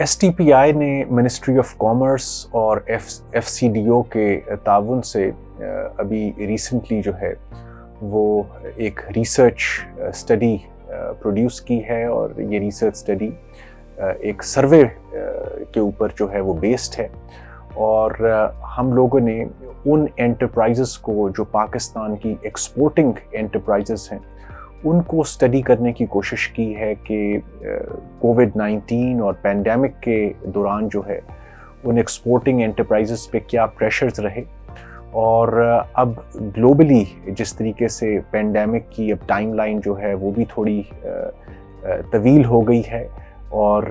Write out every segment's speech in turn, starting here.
STPI ने ministry of commerce और FCDO के ताउन से अभी रिसेंटली जो है वो एक रिसर्च स्टडी प्रोड्यूस की है और ये रिसर्च स्टडी एक सर्वे के ऊपर जो है वो बेस्ड है। और हम लोगों ने उन एंटरप्राइजेस को जो पाकिस्तान की एक्सपोर्टिंग एंटरप्राइजेस हैं उनको स्टडी करने की कोशिश की है कि कोविड-19 और पैंडेमिक के दौरान जो है उन एक्सपोर्टिंग एंटरप्राइजेस पे क्या प्रेशर्स रहे और अब ग्लोबली जिस तरीके से पैंडेमिक की अब टाइमलाइन जो है वो भी थोड़ी तवील हो गई है और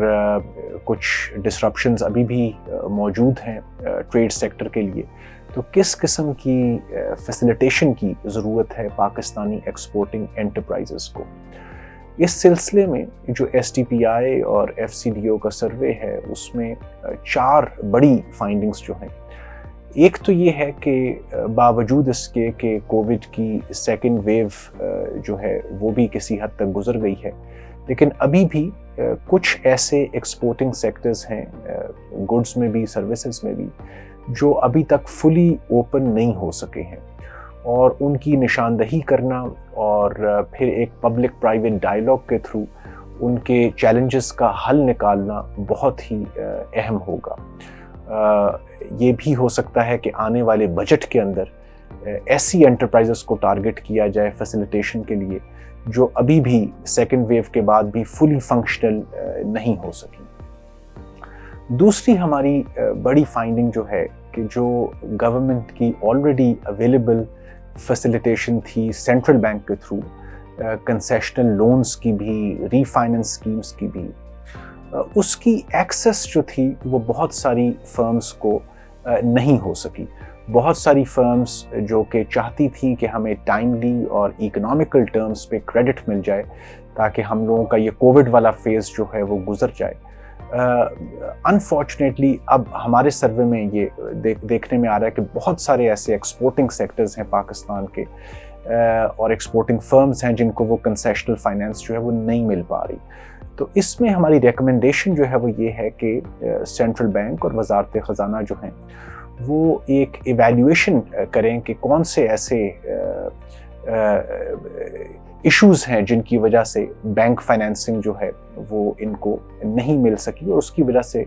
कुछ डिसरप्शंस अभी भी मौजूद हैं ट्रेड सेक्टर के लिए, तो किस किस्म की फैसिलिटेशन की ज़रूरत है पाकिस्तानी एक्सपोर्टिंग एंटरप्राइजेस को। इस सिलसिले में जो STPI और FCDO का सर्वे है उसमें 4 बड़ी फाइंडिंग्स जो हैं। एक तो ये है कि बावजूद इसके कि कोविड की सेकेंड वेव जो है वो भी किसी हद तक गुजर गई है, लेकिन अभी भी कुछ ऐसे एक्सपोर्टिंग सेक्टर्स हैं गुड्स में भी सर्विसेज में भी जो अभी तक फुली ओपन नहीं हो सके हैं और उनकी निशानदही करना और फिर एक पब्लिक प्राइवेट डायलॉग के थ्रू उनके चैलेंजेस का हल निकालना बहुत ही अहम होगा। ये भी हो सकता है कि आने वाले बजट के अंदर ऐसी एंटरप्राइजेस को टारगेट किया जाए फैसिलिटेशन के लिए जो अभी भी सेकेंड वेव के बाद भी फुली फंक्शनल नहीं हो सकी। दूसरी हमारी बड़ी फाइंडिंग जो है कि जो गवर्नमेंट की ऑलरेडी अवेलेबल फैसिलिटेशन थी सेंट्रल बैंक के थ्रू, कंसेशनल लोन्स की भी, रीफाइनेंस स्कीम्स की भी, उसकी एक्सेस जो थी वो बहुत सारी फर्म्स को नहीं हो सकी। बहुत सारी फर्म्स जो कि चाहती थी कि हमें टाइमली और इकोनॉमिकल टर्म्स पे क्रेडिट मिल जाए ताकि हम लोगों का ये कोविड वाला फेज़ जो है वो गुजर जाए। अनफॉर्चुनेटली अब हमारे सर्वे में ये देखने में आ रहा है कि बहुत सारे ऐसे एक्सपोर्टिंग सेक्टर्स हैं पाकिस्तान के और एक्सपोर्टिंग फर्म्स हैं जिनको वो कंसेशनल फाइनेंस जो है वो नहीं मिल पा रही। तो इसमें हमारी रिकमेंडेशन जो है वो ये है कि सेंट्रल बैंक और वजारत ख़जाना जो हैं वो एक इवैल्यूएशन करें कि कौन से ऐसे इश्यूज़ हैं जिनकी वजह से बैंक फाइनेंसिंग जो है वो इनको नहीं मिल सकी और उसकी वजह से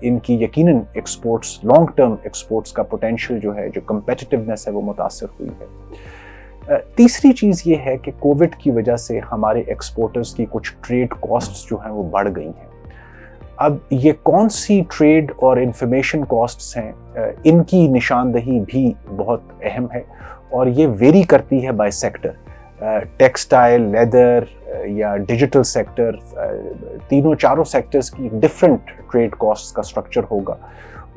इनकी यकीनन एक्सपोर्ट्स, लॉन्ग टर्म एक्सपोर्ट्स का पोटेंशियल जो है, जो कम्पेटिटिवनेस है वो मुतासर हुई है। तीसरी चीज़ ये है कि कोविड की वजह से हमारे एक्सपोर्टर्स की कुछ ट्रेड कॉस्ट्स जो हैं वो बढ़ गई हैं। अब ये कौन सी ट्रेड और इंफॉर्मेशन कॉस्ट्स हैं, इनकी निशानदही भी बहुत अहम है और ये वेरी करती है बाय सेक्टर। टेक्सटाइल, लेदर या डिजिटल सेक्टर, तीनों चारों सेक्टर्स की डिफरेंट ट्रेड कॉस्ट्स का स्ट्रक्चर होगा।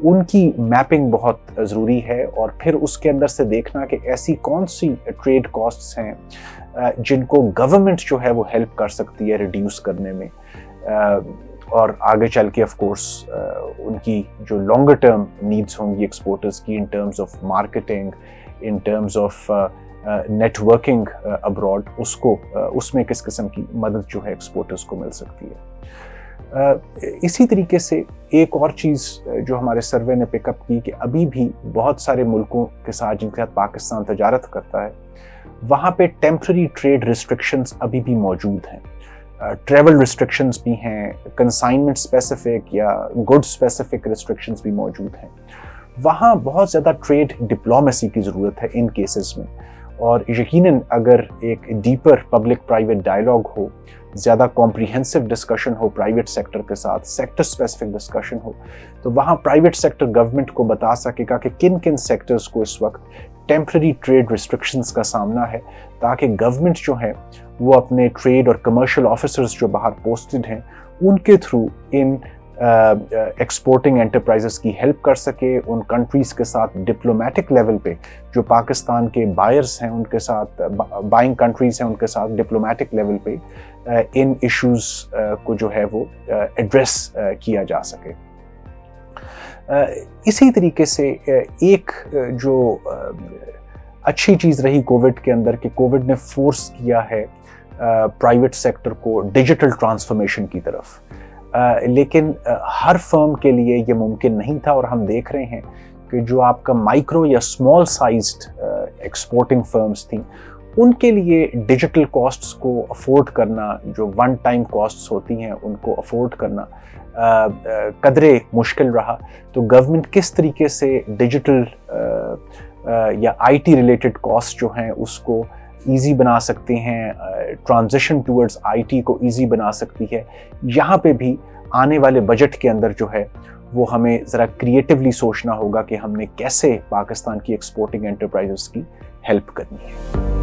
उनकी मैपिंग बहुत ज़रूरी है और फिर उसके अंदर से देखना कि ऐसी कौन सी ट्रेड कॉस्ट्स हैं जिनको गवर्नमेंट जो है वो हेल्प कर सकती है रिड्यूस करने में और आगे चल के ऑफ कोर्स उनकी जो लॉन्गर टर्म नीड्स होंगी एक्सपोर्टर्स की in terms of marketing, in terms of networking abroad, उसको उसमें किस किस्म की मदद जो है एक्सपोर्टर्स को मिल सकती है। इसी तरीके से एक और चीज़ जो हमारे सर्वे ने पिकअप की कि अभी भी बहुत सारे मुल्कों के साथ जिनके साथ पाकिस्तान तजारत करता है वहाँ पे टेम्पररी ट्रेड रिस्ट्रिक्शंस अभी भी मौजूद हैं। ट्रैवल रिस्ट्रिक्शंस भी हैं, कंसाइनमेंट स्पेसिफिक या गुड स्पेसिफिक रिस्ट्रिक्शंस भी मौजूद हैं। वहाँ बहुत ज़्यादा ट्रेड डिप्लोमेसी की ज़रूरत है इन केसेस में और यकीनन अगर एक डीपर पब्लिक प्राइवेट डायलॉग हो, ज़्यादा कॉम्प्रिहेंसिव डिस्कशन हो प्राइवेट सेक्टर के साथ, सेक्टर स्पेसिफिक डिस्कशन हो, तो वहाँ प्राइवेट सेक्टर गवर्नमेंट को बता सकेगा कि किन किन सेक्टर्स को इस वक्त टेम्पररी ट्रेड रिस्ट्रिक्शंस का सामना है ताकि गवर्नमेंट जो है वो अपने ट्रेड और कमर्शियल ऑफिसर्स जो बाहर पोस्टेड हैं उनके थ्रू इन एक्सपोर्टिंग एंटरप्राइजेस की हेल्प कर सके, उन कंट्रीज़ के साथ डिप्लोमेटिक लेवल पे जो पाकिस्तान के बायर्स हैं उनके साथ, बाइंग कंट्रीज़ हैं उनके साथ डिप्लोमेटिक लेवल पे इन इश्यूज़ को जो है वो एड्रेस किया जा सके। इसी तरीके से एक जो अच्छी चीज़ रही कोविड के अंदर कि कोविड ने फोर्स किया है प्राइवेट सेक्टर को डिजिटल ट्रांसफॉर्मेशन की तरफ। لیکن ہر فرم کے لیے یہ ممکن نہیں تھا، اور ہم دیکھ رہے ہیں کہ جو آپ کا مائکرو یا اسمال سائزڈ ایکسپورٹنگ فرمز تھیں، ان کے لیے ڈیجیٹل کاسٹس کو افورڈ کرنا، جو ون ٹائم کاسٹس ہوتی ہیں ان کو افورڈ کرنا قدرے مشکل رہا۔ تو گورنمنٹ کس طریقے سے ڈیجیٹل یا آئی ٹی ریلیٹڈ کاسٹ جو ہیں اس کو ایزی بنا سکتے ہیں، ٹرانزیشن ٹورڈز آئی ٹی کو ایزی بنا سکتی ہے، یہاں پہ بھی آنے والے بجٹ کے اندر جو ہے وہ ہمیں ذرا کریٹیولی سوچنا ہوگا کہ ہم نے کیسے پاکستان کی ایکسپورٹنگ انٹرپرائزز کی ہیلپ کرنی ہے۔